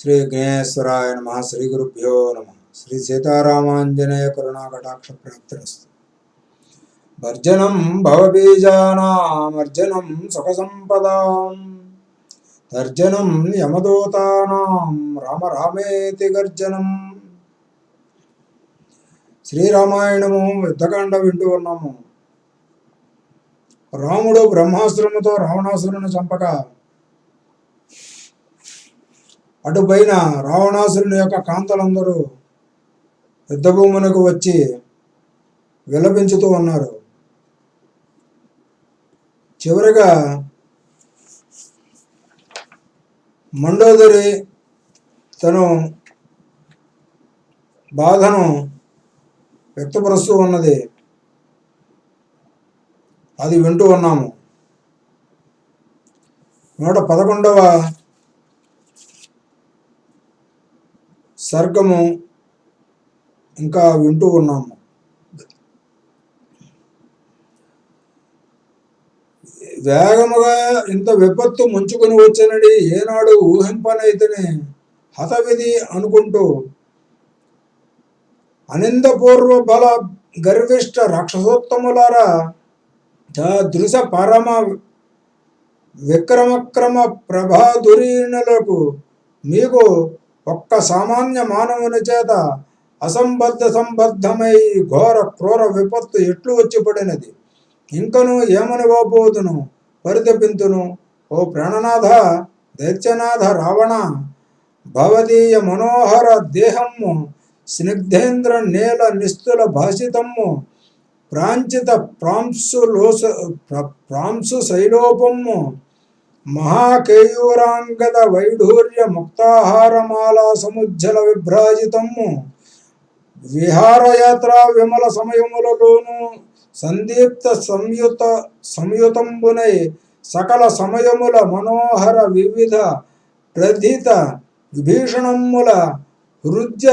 శ్రీ గణేశ్వరాయ నమః. శ్రీ గురుభ్యో నమః. శ్రీ సీతారామాంజనేయ కరుణాకటాక్ష ప్రాప్తిరస్తు. భర్జనం భవబీజానామర్జనం సుఖసంపదాం తర్జనం యమదూతానాం రామ రామేతి గర్జనం. శ్రీరామాయణము యుద్ధకాండ వింటూ ఉన్నాము. రాముడు బ్రహ్మాస్త్రముతో రావణాసురుని చంపక అటుపైన రావణాసురుని యొక్క కాంతలందరూ యుద్ధభూమునకు వచ్చి విలపించుతూ ఉన్నారు. చివరిగా మండోదరి తను బాధను వ్యక్తపరుస్తూ ఉన్నది. అది వింటూ ఉన్నాము. 111వ సర్గము ఇంకా వింటూ ఉన్నాము. వేగముగా ఇంత విపత్తు ముంచుకొని వచ్చినది ఏనాడు ఊహింపనైతేనే హతవిధి అనుకుంటూ అనిందపూర్వ బల గర్విష్ట రాక్షసోత్తములారా, దృశ పరమ విక్రమక్రమ ప్రభాధురీనులకు మీకు ఒక్క సామాన్య మానవుని చేత అసంబద్ధ సంబద్ధమై ఘోర క్రూర విపత్తు ఎట్లు వచ్చి పడినది. ఇంకను ఏమని వాపోతును, పరితపింతును. ఓ ప్రాణనాథ, దైత్యనాథ రావణ, భవదీయ మనోహర దేహము స్నిగ్ధేంద్ర నేల నిస్తుల భాషితము ప్రాంచిత ప్రాంసు శైలోపము మహాకేయూరాంగద వైఢూర్య ముక్తాహారమాలా సముజ్జల విభ్రాజితము విహారయాత్ర విమల సమయములలోను సందీప్త సంయుతంబునై సకల సమయముల మనోహర వివిధ ప్రధిత విభీషణముల హృద్య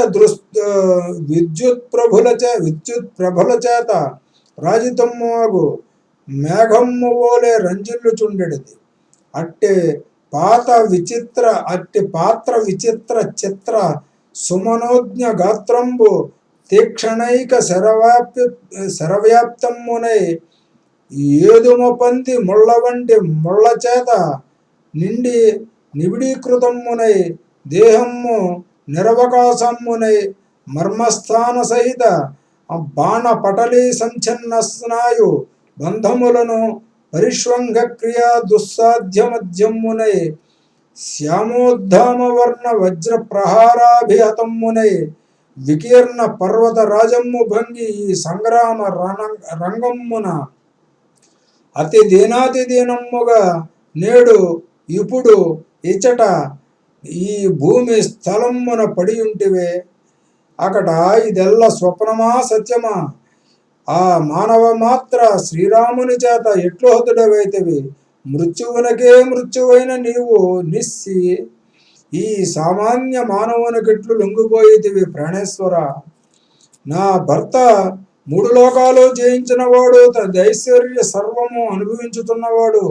విద్యుత్ ప్రభుల చేత రాజితమ్ముగు మేఘమ్ము ఓలే రంజిల్లుచుండెడిది. అట్టి పాత్ర విచిత్ర చిత్ర సుమనోజ్ఞ గాత్రంబు తీక్షణైక శరవ్యాప్తమునై ఏదుమపంది ముళ్ళ వంటి ముళ్ళ చేత నిండి నిబిడీకృతమునై దేహము నిరవకాశమునై మర్మస్థాన సహిత బాణ పటలీ సంచన్న స్నాయు బంధములను పరిష్వంగ క్రియా దుస్సాధ్యమధ్యమునై శ్యామోద్ధామ వర్ణ వజ్ర ప్రహారాభిహతమునై వికీర్ణ పర్వత రాజమ్ము భంగి ఈ సంగ్రామ రంగమ్మున అతి దీనాతి దీనమ్ముగా నేడు ఇప్పుడు ఇచ్చట ఈ భూమి స్థలమున పడి ఉంటివే. అకట ఇదెల్ల స్వప్నమా సత్యమా? ఆ మానవ మాత్ర శ్రీరాముని చేత ఎట్లు హతుడవైతివి. మృత్యువునకే మృత్యువైన నీవు నిస్సి ఈ సామాన్య మానవునికెట్లు లొంగిపోయితివి. ప్రాణేశ్వర, నా భర్త 3 లోకాలు జయించినవాడు, తదైశ్వర్య సర్వము అనుభవించుతున్నవాడు,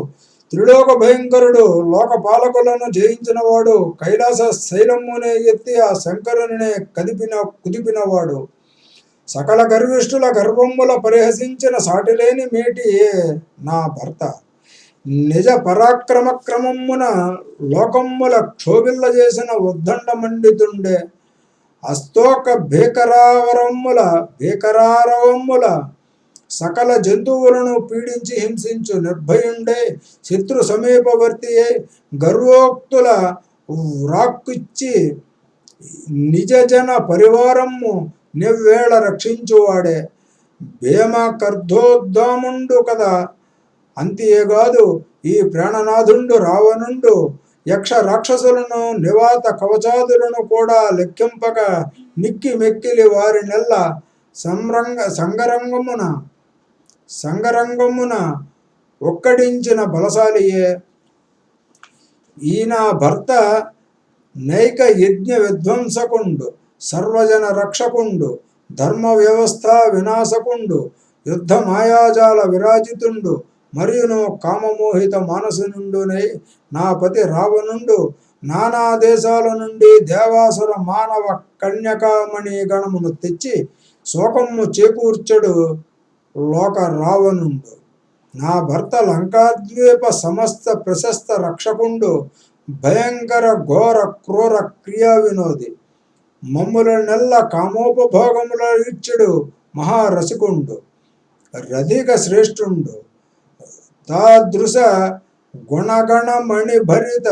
త్రిలోక భయంకరుడు, లోకపాలకులను జయించినవాడు, కైలాస శైలమునే ఎత్తి ఆ శంకరునినే కుదిపినవాడు, సకల గర్విష్ఠుల గర్వముల పరిహసించిన సాటిలేని మేటి నా భర్త, నిజ పరాక్రమక్రమమున లోకమ్ముల క్షోభిల్ల చేసిన ఉద్దండ మండితుండే, అస్తోక భీకరారవముల సకల జంతువులను పీడించి హింసించు నిర్భయుండే, శత్రు సమీపవర్తియే గర్వోక్తుల వ్రాక్కిచ్చి నిజ జన పరివారము నివ్వేళ రక్షించువాడే, భీమ కర్ధోద్దాముండు కదా. అంతేగాదు, ఈ ప్రాణనాథుండు రావణుండు యక్ష రాక్షసులను నివాత కవచాదులను కూడా లెక్కింపక నిక్కి మెక్కిలి వారి నెల్ల సంగరంగమున ఒక్కడించిన బలశాలియే. ఈయన భర్త నైక యజ్ఞ విధ్వంసకుండు, సర్వజన రక్షకుండు, ధర్మ వ్యవస్థ వినాశకుండు, యుద్ధ మాయాజాల విరాజితుండు, మరియును కామమోహిత మానసునుండునై నా పతి రావణుండు నానా దేశాల నుండి దేవాసుర మానవ కన్యకామణి గణమును తెచ్చి శోకము చేకూర్చడు లోక రావణుండు. నా భర్త లంకాద్వీప సమస్త ప్రశస్త రక్షకుండు, భయంకర ఘోర క్రూర క్రియా వినోది, మమ్ముల నెల్ల కామోపభోగముల ఇచ్చుడు మహారసికుండు, రధిక శ్రేష్ఠుండు, తాదృశ గుణగణ మణిభరిత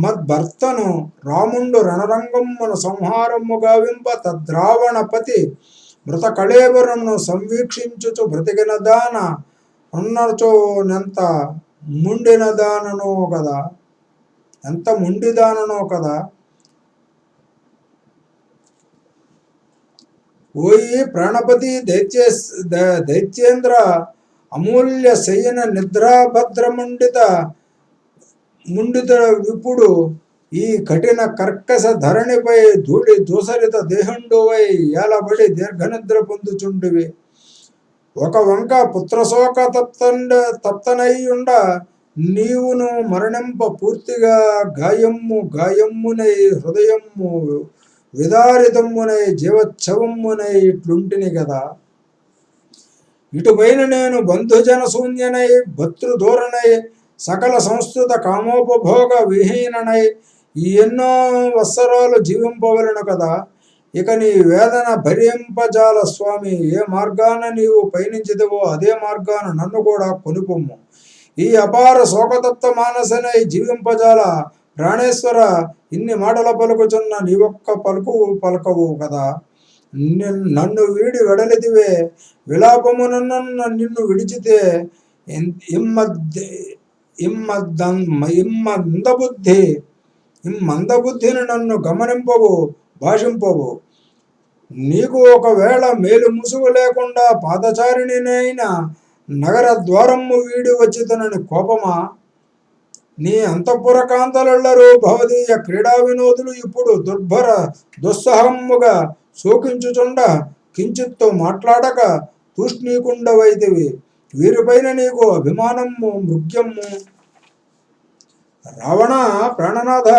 మద్భర్తను రాముండు రణరంగమున సంహారము గావింప తద్రావణపతి మృత కళేబరను సంవీక్షించుచు బ్రతికిన దాన ఉన్నచో నెంత ముండిన దాననో కదా, ఎంత ముండిదాననో కదా. ఓయి ప్రాణపతి దైత్యేంద్ర అమూల్య శయన నిద్రాభద్రముండిత విపుడు, ఈ కఠిన కర్కశ ధరణిపై ధూళి దూసరిత దేహండువై ఏలబడి దీర్ఘనిద్ర పొందుచుండివి. ఒక వంక పుత్రశోక తప్తనయ్యుండ నీవును మరణింప పూర్తిగా గాయమ్మునై హృదయమ్ము విదారితమ్మునై జీవచ్ఛవమ్మునై ఇట్లుంటిని కదా. ఇటుపైన నేను బంధుజన శూన్యనై భతృదూరనై సకల సంస్కృత కామోపభోగ విహీననై ఎన్నో వత్సరాలు జీవింపవలను కదా. ఇక నీ వేదన భరింపజాల స్వామి. ఏ మార్గాన నీవు పయనించదవో అదే మార్గాన నన్ను కూడా కొనుపొమ్ము. ఈ అపార శోకతప్త మానసనై జీవింపజాల ప్రాణేశ్వర. ఇన్ని మాటల పలుకుచున్న నీవొక్క పలకవు కదా. నన్ను వీడి వెడలిదివే విలాపమునన్న నిన్ను విడిచితే ఇమ్మందబుద్ధిని నన్ను గమనింపవు భాషింపవు. నీకు ఒకవేళ మేలు ముసుగు లేకుండా పాదచారిణినైనా నగర ద్వారము వీడి వచ్చితనని కోపమా? నీ అంతఃపుర కాంతలెల్లరూ భవదీయ క్రీడా వినోదులు ఇప్పుడు దుర్భర దుస్సహమ్ముగా శోకించుచుండ కించిత్తు మాట్లాడక తూష్ణీకుండవైతివి. వీరిపైన నీకు అభిమానము మృగ్యము. రావణ ప్రాణనాథ,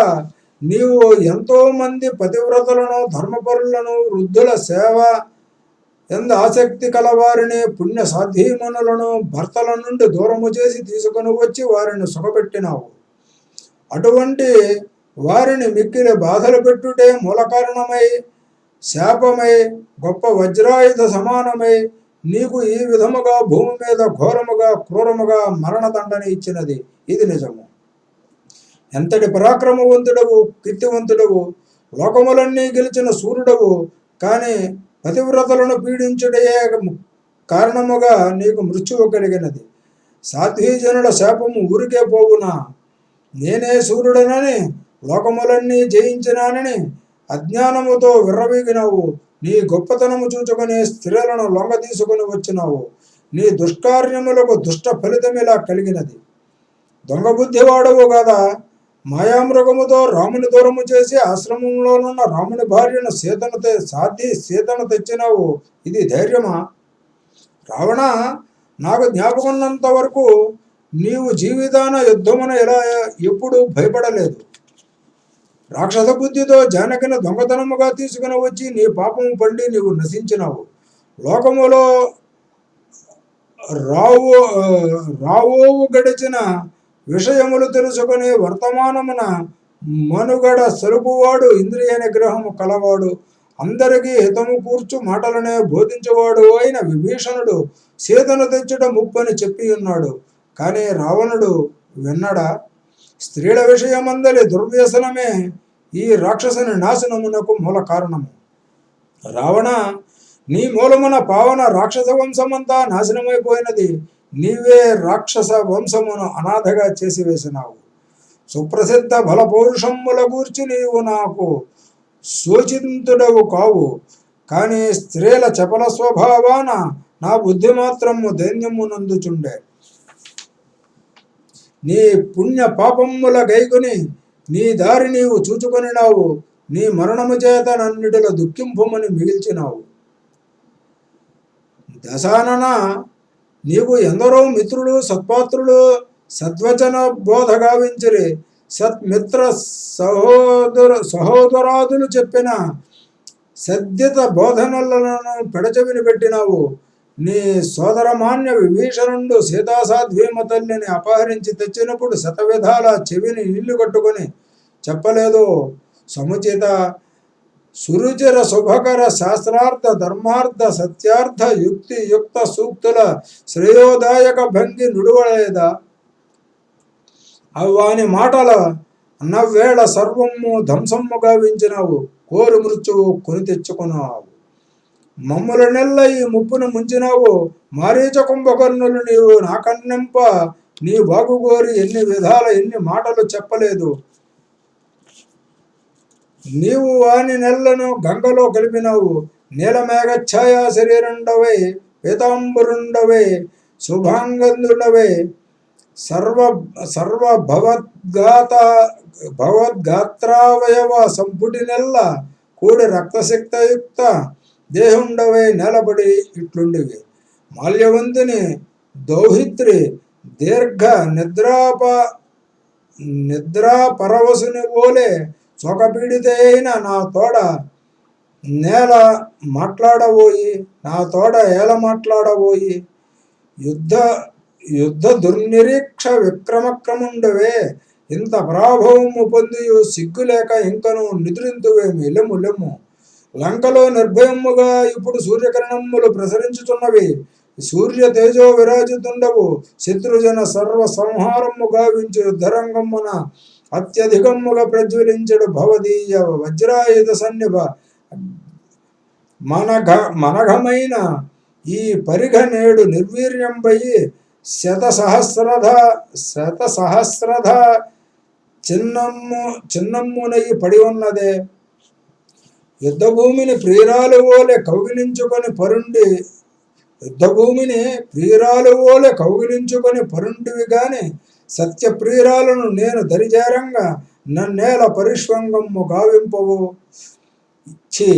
నీవు ఎంతో మంది పతివ్రతలను ధర్మపరులను వృద్ధుల సేవ ఎందు ఆసక్తి కలవారిని పుణ్య సాధ్యమునులను భర్తల నుండి దూరము చేసి తీసుకొని వచ్చి వారిని సుఖపెట్టినావు. అటువంటి వారిని మిక్కిలి బాధలు పెట్టుటే మూల కారణమై శాపమై గొప్ప వజ్రాయుధ సమానమై నీకు ఈ విధముగా భూమి మీద ఘోరముగా క్రూరముగా మరణదండని ఇచ్చినది. ఇది నిజము. ఎంతటి పరాక్రమవంతుడవు కీర్తివంతుడవు లోకములన్నీ గెలిచిన సూర్యుడవు. కానీ పతివ్రతలను పీడించుడే కారణముగా నీకు మృత్యువు కలిగినది. సాధ్వీజనుల శాపము ఊరికే పోవునా? నేనే సూర్యుడనని లోకములన్నీ జయించినానని అజ్ఞానముతో విర్రవీగినావు. నీ గొప్పతనము చూచుకొని స్త్రీలను లొంగ తీసుకుని వచ్చినావు. నీ దుష్కార్యములకు దుష్ట ఫలితమిలా కలిగినది. దొంగ బుద్ధివాడవు కదా. మాయామృగముతో రాముని దూరము చేసి ఆశ్రమంలోనున్న రాముని భార్యను సీతను తెచ్చినావు. ఇది ధైర్యమా? రావణ, నాకు జ్ఞాపకమున్నంత వరకు నీవు జీవితాన యుద్ధమున ఎప్పుడూ భయపడలేదు. రాక్షస బుద్ధితో జానకిని దొంగతనముగా తీసుకుని వచ్చి నీ పాపము పండి నీవు నశించినావు. లోకములో రావోవు గడిచిన విషయములు తెలుసుకుని వర్తమానమున మనుగడ సలుపువాడు, ఇంద్రియ నిగ్రహము కలవాడు, అందరికీ హితము కూర్చు మాటలనే బోధించేవాడు అయిన విభీషణుడు సీతను తెచ్చుట ముప్పని చెప్పి ఉన్నాడు. కానీ రావణుడు విన్నడా? స్త్రీల విషయమందలి దుర్వ్యసనమే ఈ రాక్షసుని నాశనమునకు మూల కారణము. రావణ, నీ మూలమున పావన రాక్షస వంశమంతా నాశనమైపోయినది. నీవే రాక్షస వంశమును అనాథగా చేసివేసినావు. సుప్రసిద్ధ బల పౌరుషముల గూర్చి నీవు నాకు శోచింతుడవు కావు. కానీ స్త్రీల చపల స్వభావాన నా బుద్ధి మాత్రము దైన్యమునందుచుండే. నీ పుణ్య పాపముల గైకుని నీ దారి నీవు చూచుకొనినావు. నీ మరణము చేత నన్నిటిలో దుఃఖింపమని మిగిల్చినావు. దశానన, నీకు ఎందరో మిత్రులు సత్పాత్రులు సద్వచన బోధ గావించిరి. సత్మిత్ర సహోదరాదులు చెప్పిన సద్యత బోధనలను పెడచెవిని పెట్టినావు. నీ సోదరమాన్య విభీషణుడు సీతాసాధ్వీమ తల్లిని అపహరించి తెచ్చినప్పుడు శతవిధాల చెవిని నీళ్లు కట్టుకొని చెప్పలేదు. సముచిత సురుచిర శుభకర శాస్త్రార్థ ధర్మార్థ సత్యార్థ యుక్తి యుక్త సూక్తుల శ్రేయోదాయక భంగి నుడువలేదా? అవ్వాని మాటల అన్నవేళ సర్వము ధ్వంసము గావించినావు. కోరు మృత్యువు కొని తెచ్చుకున్నావు. మమ్ముల నెల్ల ఈ ముప్పును ముంచినావు. మారీచ కుంభకర్ణులు నీవు నాకన్నెంప నీ బాగుగోరి ఎన్ని విధాల ఎన్ని మాటలు చెప్పలేదు. నీవు వాని నెల్లను గంగలో కలిపినావు. నీలమేఘఛాయా శరీరుండవై పీతాంబరుండవై శుభాంగందుడవై సర్వ భగవద్గాత్రావయవ సంపుటి నెల్ల కూడి రక్తశక్తయుక్త దేహుండవై నేలబడి ఇట్లుండివి. మాల్యవంతుని దౌహిత్రి దీర్ఘ నిద్రాపరవశుని ఓలే శోకపీడిత అయిన నా తోడ నేల మాట్లాడబోయి, నా తోడ ఏల మాట్లాడబోయి. యుద్ధ దుర్నిరీక్ష విక్రమక్రముండవే ఇంత పరాభవము పొందియు సిగ్గులేక ఇంకను నిద్రింతువేమి. లెమ్ము లెమ్ము. లంకలో నిర్భయముగా ఇప్పుడు సూర్యకిరణములు ప్రసరించుతున్నవి. సూర్య తేజో విరాజితుండవు. శత్రుజన సర్వ సంహారము గావించు యుద్ధరంగమున అత్యధికముగా ప్రజ్వలించడు భవదీయ వజ్రాయుధ సన్నిభ మనఘమైన ఈ పరిఘ నేడు నిర్వీర్యంపయి శతసహస్రధ చిన్నమ్మునయి పడి ఉన్నదే. యుద్ధభూమిని ప్రియురాలు ఓలే కౌగిలించుకొని పరుండివి గాని సత్యప్రియురాలను నేను దరిజారంగా నన్నేల పరిష్వంగము గావింపవు. ఛీ,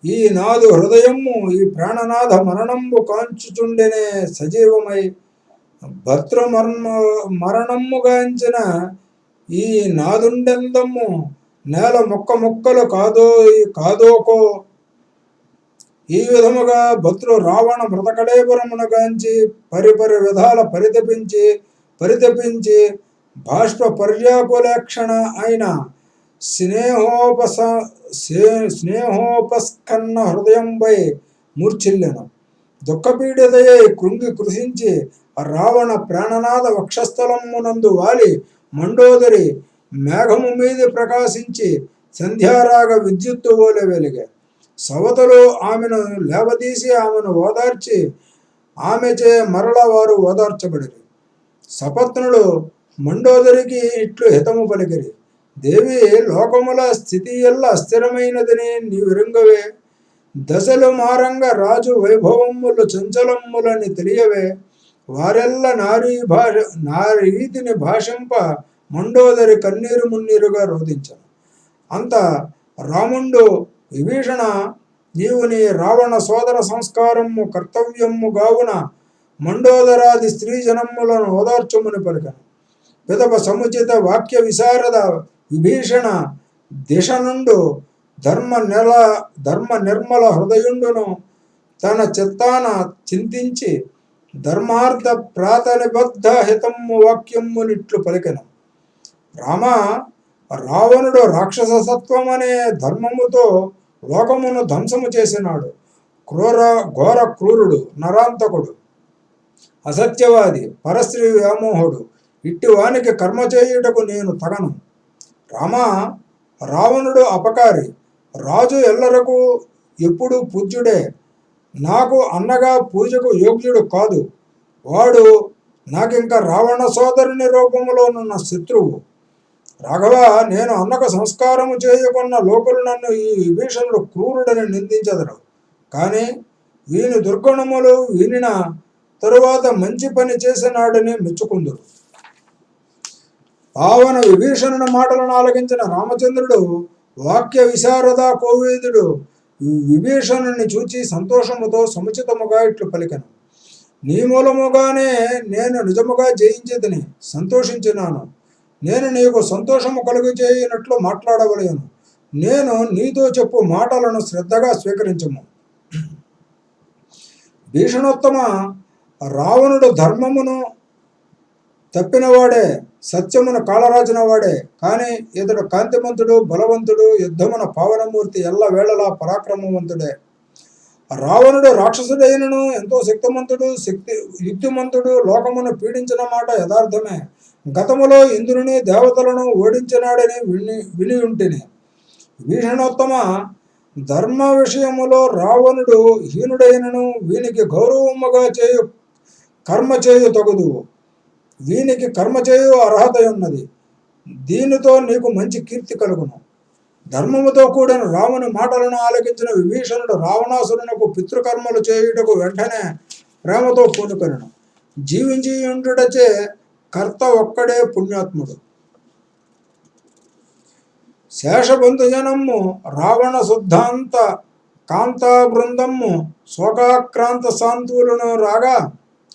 ఈ నాదు హృదయము ఈ ప్రాణనాథ మరణంబు కాంచుచుండెనే సజీవమై మరణమ్ముగాంచిన ఈ నాదుండెందమ్ము నేల ముక్కలు కాదోకో. ఈ విధముగా భద్రు రావణ మృతకళేపురమునగాంచి పరిపరి విధాల పరితపించి బాష్ప పర్యాకులేక్షణ అయిన స్నేహోపస్కన్న హృదయంపై మూర్ఛిల్లెను. దుఃఖపీడితయై కృంగి కృషించి రావణ ప్రాణనాథ వక్షస్థలమునందు వాలి మండోదరి మేఘము మీది ప్రకాశించి సంధ్యారాగ విద్యుత్తు ఓలె వెలిగే. సవతలు ఆమెను లేవదీసి ఆమెను ఓదార్చి ఆమెచే మరల వారు ఓదార్చబడిరి. సపత్నులు మండోదరికి ఇట్లు హితము పలికిరి. దేవి, లోకముల స్థితి ఎల్ల అస్థిరమైనదని నీవిరుంగవే. దశలు మారంగ రాజు వైభవములు చంచలములని తెలియవే. వారెల్ల నారీతిని భాషింప మండోదరి కన్నీరు మున్నీరుగా రోధించను. అంత రాముండు, విభీషణ, నీవు నీ రావణ సోదర సంస్కారము కర్తవ్యము గావున మండోదరాది స్త్రీ జనములను ఓదార్చముని పలికను. పిదప సముచిత వాక్య విశారద విభీషణ దిశ నుండు ధర్మ నిర్మల హృదయుండును తన చిత్తాన చింతించి ధర్మార్థ ప్రాతనిబద్ధ హితము వాక్యమునిట్లు పలికెను. రావణుడు రాక్షస సత్వమనే ధర్మముతో లోకమును ధ్వంసము చేసినాడు. ఘోర క్రూరుడు, నరాంతకుడు, అసత్యవాది, పరస్త్రీ వ్యామోహుడు. ఇట్టివానికి కర్మ చేయుటకు నేను తగను. రావణుడు అపకారి. రాజు ఎల్లరకు ఎప్పుడు పూజ్యుడే. నాకు అన్నగా పూజకు యోగ్యుడు కాదు. వాడు నాకింక రావణ సోదరుని రూపములోనున్న శత్రువు. రాఘవ, నేను అన్నకు సంస్కారము చేయకున్న లోకులు నన్ను ఈ విభీషణుడు క్రూరుడని నిందించదరు. కానీ వీని దుర్గుణములు వినిన తరువాత మంచి పని చేసినాడని మెచ్చుకుందురు. పావన విభీషణుని మాటలను ఆలకించిన రామచంద్రుడు వాక్య విశారద కోవిదుడు విభీషణుని చూచి సంతోషముతో సముచితముగా ఇట్లు పలికెను. నీ మూలముగానే నేను నిజముగా జయించితిని, సంతోషించినాను. నేను నీకు సంతోషము కలుగజేయనట్లు మాట్లాడవలేను. నేను నీతో చెప్పు మాటలను శ్రద్ధగా స్వీకరించము. భీషణోత్తమ, రావణుడు ధర్మమును తప్పినవాడే, సత్యమును కాలరాచిన వాడే. కానీ ఇతడు కాంతిమంతుడు, బలవంతుడు, యుద్ధమున పావనమూర్తి, ఎల్ల వేళలా పరాక్రమవంతుడే. రావణుడు రాక్షసుడైనను ఎంతో శక్తిమంతుడు, యుక్తిమంతుడు, లోకమును పీడించిన మాట యథార్థమే. గతములో ఇంద్రుని దేవతలను ఓడించినాడని విని ఉంటిని. భీషణోత్తమ, ధర్మ విషయములో రావణుడు హీనుడైనను వీనికి గౌరవముగా చేయు కర్మ చేయు తగుదు. వీనికి కర్మ చేయు అర్హత ఉన్నది. దీనితో నీకు మంచి కీర్తి కలుగును. ధర్మముతో కూడిన రాముని మాటలను ఆలకించిన విభీషణుడు రావణాసురునకు పితృకర్మలు చేయుటకు వెంటనే ప్రేమతో పూనుకొనెను. జీవించి ఉండుటచే కర్త ఒక్కడే పుణ్యాత్ముడు. శేషబంధుజనము రావణ శుద్ధాంత కాంతా బృందము శోకాక్రాంత శాంతువులను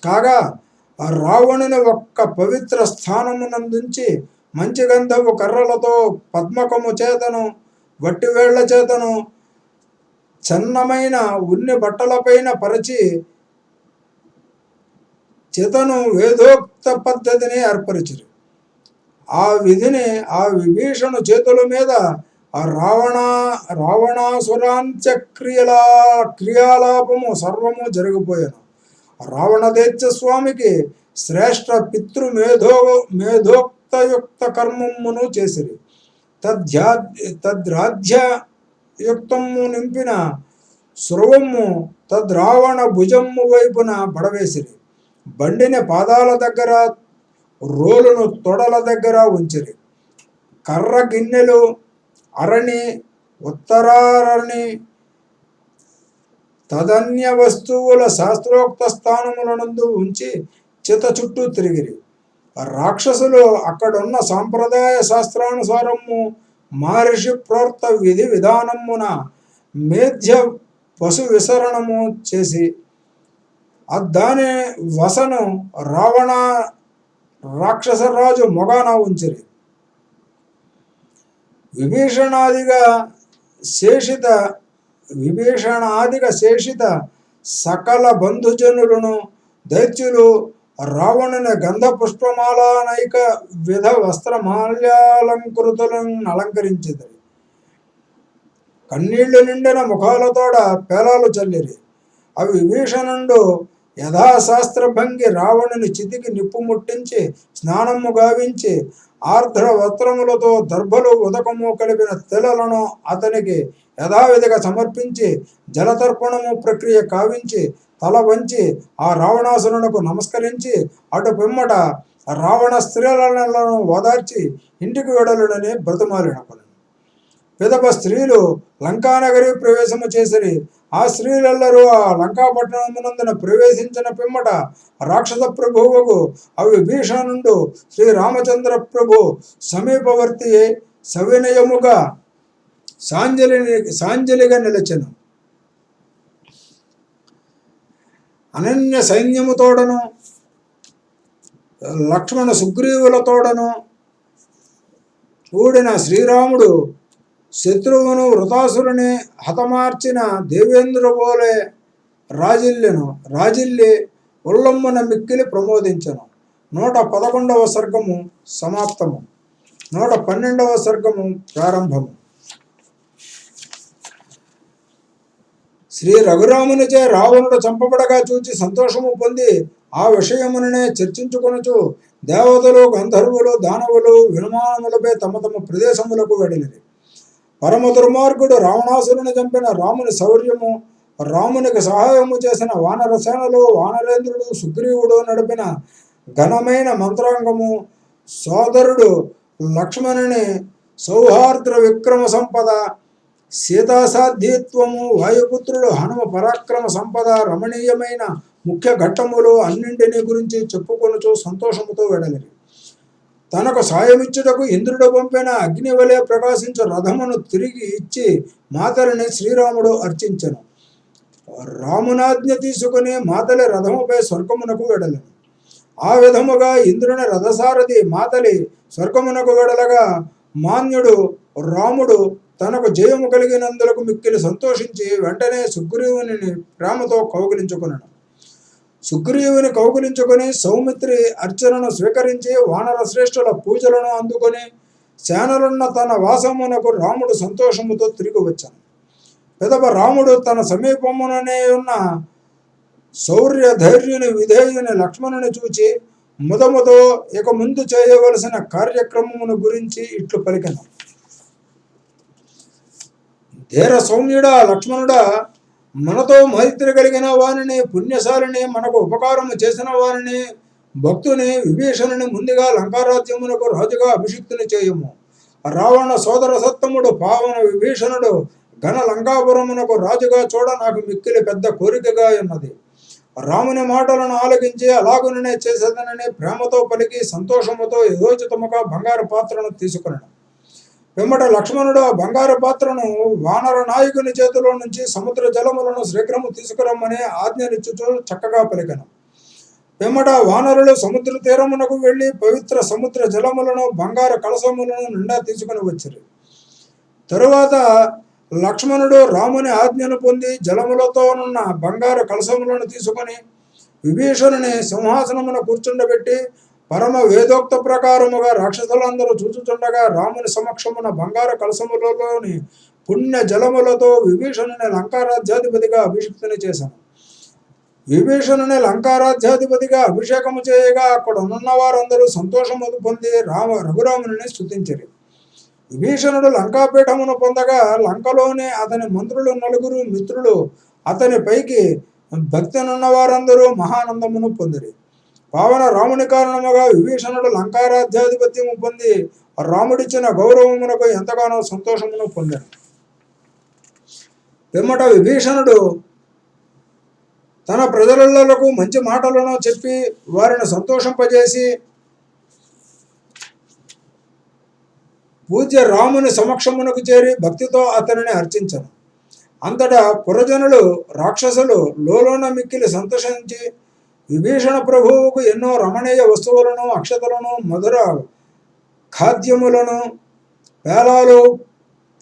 కాగా ఆ రావణుని ఒక్క పవిత్ర స్థానమునందుంచి మంచి గంధపు కర్రలతో పద్మకము చేతను వట్టివేళ్ల చేతను చన్నమైన ఉన్ని బట్టలపైన పరిచి చితను వేదోక్త పద్ధతిని ఏర్పరిచిరి. ఆ విధిని ఆ విభీషణు చేతుల మీద ఆ రావణాసురాంత్య క్రియాలాపము సర్వము జరిగిపోయాను. రావణదేత్య స్వామికి శ్రేష్ఠ మేధోక్తయుక్త కర్మమును చేసిరి. తద్రాధ్యయుక్తము నింపిన స్రువము తద్రావణ భుజము వైపున పడవేసిరి. బండిని పాదాల దగ్గర, రోలును తొడల దగ్గర ఉంచిరి. కర్ర గిన్నెలు, అరణి, ఉత్తరారణి తదన్య వస్తువుల శాస్త్రోక్త స్థానములనందు ఉంచి చిత చుట్టూ తిరిగిరి. రాక్షసులు అక్కడున్న సాంప్రదాయ శాస్త్రానుసారము మహర్షి ప్రోక్త విధి విధానమున మేధ్య పశు విసరణము చేసి దాని వసను రావణ రాక్షసరాజు మొగాన ఉంచిరి. విభీషణాదిగా శేషిత సకల బంధుజనులను దైత్యులు రావణుని గంధ పుష్పమాలానైక విధ వస్త్రమాల్యాలంకృతులను అలంకరించిరి. కన్నీళ్లు నిండిన ముఖాలతోడ పేలాలు చల్లిరి. అవి విభీషణుడు యథాశాస్త్రభంగి రావణుని చితికి నిప్పు ముట్టించి స్నానము గావించి ఆర్ద్ర వస్త్రములతో దర్భలు ఉదకము కలిపిన తెలలను అతనికి యథావిధిగా సమర్పించి జలతర్పణము ప్రక్రియ కావించి తల వంచి ఆ రావణాసురునకు నమస్కరించి అటు పిమ్మట రావణ స్త్రీలను ఓదార్చి ఇంటికి వెడలుడని బ్రతమాలినపను. పిదప స్త్రీలు లంకానగరి ప్రవేశము చేసిరి. ఆ స్త్రీలెల్లరూ ఆ లంకాపట్టణమునందున ప్రవేశించిన పిమ్మట రాక్షస ప్రభువుకు అవి భీషణుండు శ్రీరామచంద్ర ప్రభు సమీపవర్తి సవినయముగా సాంజలిగా నిలచెను. అనన్య సైన్యముతోడను లక్ష్మణ సుగ్రీవులతోడను కూడిన శ్రీరాముడు శత్రువును వృతాసురుని హతమార్చిన దేవేంద్రబోలే రాజిల్లి ఉల్లమ్మున మిక్కిలి ప్రమోదించను. 111వ సర్గము సమాప్తము. 112వ సర్గము ప్రారంభము. శ్రీ రఘురామునిచే రావణుడు చంపబడగా చూచి సంతోషము పొంది ఆ విషయముననే చర్చించుకొనుచు దేవతలు, గంధర్వులు, దానవులు విమానములపై తమ తమ ప్రదేశములకు వెడలిరి. పరమ దుర్మార్గుడు రావణాసురుని చంపిన రాముని శౌర్యము, రామునికి సహాయము చేసిన వానరసేనలు, వానరేంద్రుడు, సుగ్రీవుడు నడిపిన ఘనమైన మంత్రాంగము, సోదరుడు లక్ష్మణుని సౌహార్ద్ర విక్రమ సంపద, సీతాసాధ్యత్వము, వాయుపుత్రుడు హనుమ పరాక్రమ సంపద, రమణీయమైన ముఖ్య ఘట్టములు అన్నింటినీ గురించి చెప్పుకొనుచు సంతోషముతో వెడలిరి. తనకు సాయమిచ్చుటకు ఇంద్రుడు పంపిన అగ్నివలే ప్రకాశించు రథమును తిరిగి ఇచ్చి మాతలిని శ్రీరాముడు అర్చించెను. రామునాజ్ఞ తీసుకుని మాతలి రథముపై స్వర్గమునకు వెడలను. ఆ విధముగా ఇంద్రుని రథసారథి మాతలి స్వర్గమునకు వెడలగా మాన్యుడు రాముడు తనకు జయము కలిగినందులకు మిక్కిలి సంతోషించి వెంటనే సుగ్రీవుని ప్రేమతో కౌగిలించుకున్నాడు. సుగ్రీవుని కౌగిలించుకొని సౌమిత్రి అర్చనను స్వీకరించి వానర శ్రేష్ఠుల పూజలను అందుకొని సేనలున్న తన వాసమునకు రాముడు సంతోషముతో తిరిగి వచ్చాను. పెదవ రాముడు తన సమీపముననే ఉన్న శౌర్య ధైర్యుని విధేయుని లక్ష్మణుని చూచి ముదముతో ఇక ముందు చేయవలసిన కార్యక్రమమును గురించి ఇట్లు పలికెను. ధీర సౌమ్యుడా లక్ష్మణుడా, మనతో మైత్రి కలిగిన వారిని, పుణ్యశాలిని, మనకు ఉపకారము చేసిన వారిని, భక్తుని విభీషణుని ముందుగా లంకారాజ్యమునకు రాజుగా అభిషిక్తుని చేయము. రావణ సోదర సత్తముడు పావన విభీషణుడు ఘన లంకాపురమునకు రాజుగా చూడ నాకు మిక్కిలి పెద్ద కోరికగా ఉన్నది. రాముని మాటలను ఆలకించి అలాగుననే చేసేదనని ప్రేమతో పలికి సంతోషముతో యథోచితముగా బంగారు పాత్రను తీసుకున్నాడు. పిమ్మట లక్ష్మణుడు ఆ బంగారు పాత్రను వానర నాయకుని చేతిలో నుంచి సముద్ర జలములను శీఘ్రము తీసుకురమ్మని ఆజ్ఞనిచ్చుచూ చక్కగా పలికెను. పిమ్మట వానరులు సముద్ర తీరమునకు వెళ్లి పవిత్ర సముద్ర జలములను బంగారు కలసములను నిండా తీసుకుని వచ్చారు. తరువాత లక్ష్మణుడు రాముని ఆజ్ఞను పొంది జలములతోనున్న బంగారు కలసములను తీసుకొని విభీషణుని సింహాసనమున కూర్చుండబెట్టి పరమ వేదోక్త ప్రకారముగా రాక్షసులందరూ చూచుచుండగా రాముని సమక్షమున బంగారు కలసములలోని పుణ్య జలములతో విభీషణుని లంకారాజ్యాధిపతిగా అభిషిక్తుని చేశాను. విభీషణుని లంకారాజ్యాధిపతిగా అభిషేకము చేయగా అక్కడ ఉన్న వారందరూ సంతోషము పొంది రఘురాముని స్తుతించరు. విభీషణుడు లంకాపీఠమును పొందగా లంకలోనే అతని మంత్రులు నలుగురు మిత్రులు అతని పైకి భక్తినున్న వారందరూ మహానందమును పొందిరి. పావన రాముని కారణముగా విభీషణుడు లంకారాజ్యాధిపత్యము పొంది రాముడిచ్చిన గౌరవమునకు ఎంతగానో సంతోషమును పొందాడు. పిమ్మట విభీషణుడు తన ప్రజలకు మంచి మాటలను చెప్పి వారిని సంతోషింపజేసి పూజ్య రాముని సమక్షమునకు చేరి భక్తితో అతనిని అర్చించను. అంతటా పురజనులు రాక్షసులు లోలోన మిక్కిలి సంతోషించి విభీషణ ప్రభువుకు ఎన్నో రమణీయ వస్తువులను, అక్షతలను, మధుర ఖాద్యములను, పేలాలు,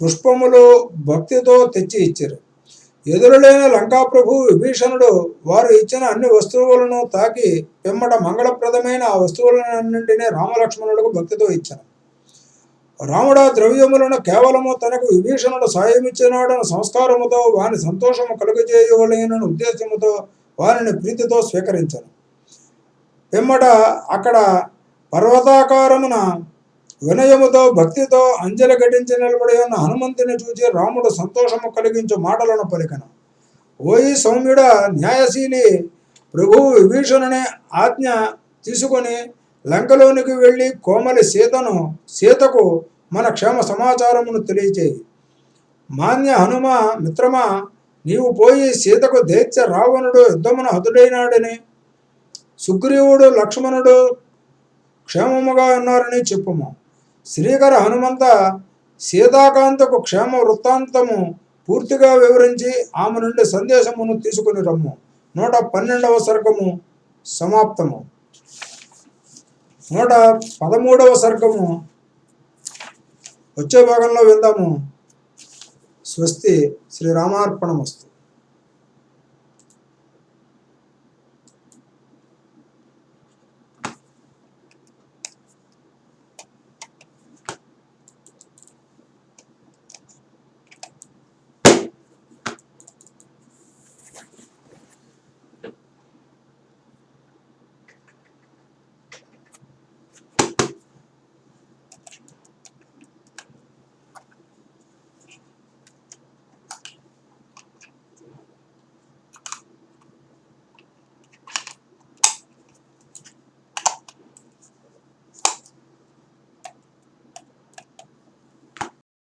పుష్పములు భక్తితో తెచ్చి ఇచ్చారు. ఎదురులేని లంకాప్రభు విభీషణుడు వారు ఇచ్చిన అన్ని వస్తువులను తాకి పిమ్మట మంగళప్రదమైన ఆ వస్తువులన్నింటినీ రామలక్ష్మణులకు భక్తితో ఇచ్చాను. రాముడు ఆ ద్రవ్యములను కేవలము తనకు విభీషణుడు సాయమిచ్చినాడని సంస్కారముతో వాని సంతోషము కలుగజేయవలెనని ఉద్దేశముతో వారిని ప్రీతితో స్వీకరించాను. పిమ్మట అక్కడ పర్వతాకారమున వినయముతో భక్తితో అంజలి ఘటించి నిలబడి ఉన్న హనుమంతుని చూచి రాముడు సంతోషము కలిగించు మాటలను పలికను. ఓయి సౌమ్యుడ న్యాయశీలి, ప్రభువు విభీషణుని ఆజ్ఞ తీసుకొని లంకలోనికి వెళ్ళి కోమలి సీతకు మన క్షేమ సమాచారమును తెలియచేయి. మాన్య హనుమ మిత్రమా, నీవు పోయి సీతకు దైత్య రావణుడు యుద్ధమున హతుడైనాడని, సుగ్రీవుడు లక్ష్మణుడు క్షేమముగా ఉన్నారని చెప్పుము. శ్రీకర హనుమంత సీతాకాంతకు క్షేమ వృత్తాంతము పూర్తిగా వివరించి ఆమె నుండి సందేశమును తీసుకుని రమ్ము. 112వ సర్గము సమాప్తము. 113వ సర్గము వచ్చే భాగంలో విందాము. స్వస్తి. శ్రీరామార్పణమస్తు.